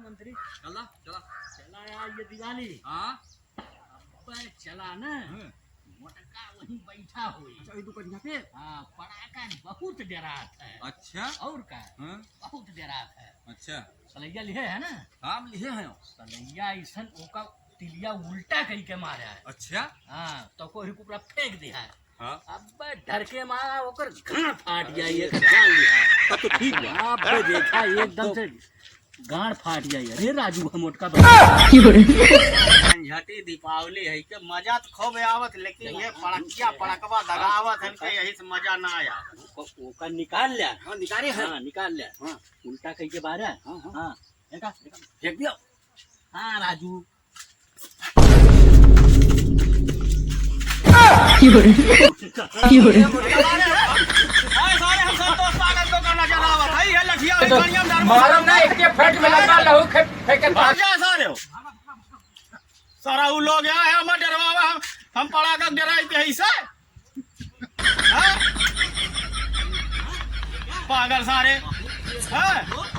मंत्री चला चला चला यार ये दिवाली हाँ अब चला ना मोटका वहीं बैठा हुई अच्छा दुकान पे हाँ पड़ाका बहुत डरात है अच्छा और का हाँ बहुत डरात है अच्छा सलैया लिहे है ना काम लिखे हैं सलैया ऐसा ओका तिलिया उल्टा करी के मारा है अच्छा हाँ तो कोई पूरा फेंक दिया है हाँ अब डर के मारा होकर गांठ फाट जाई है जान लिया तब तो ठीक है अब देखा एकदम से गांठ फाट जाई अरे राजू हम मोटका झटी दीपावली है के मजा तो खूब आवत लेकिन ये पड़किया पड़कवा दगावत है के यही से मजा ना आया ओका निकाल लिया हाँ निकाले हैं हाँ निकाल लिया हाँ उल्टा कही के बारे हाँ हाँ हाँ देखा फेंक दियो हाँ राजू सारे हम संतोष पागल तो करना चलावत है ये लठिया है गणिया में मारो ना एक के फट में लगा लहू फेंके भाग जा सारे हो सारा उ लोग यहाँ है हम डरवावा हम पड़ा कर डराई के ऐसे हाँ? पागल सारे हैं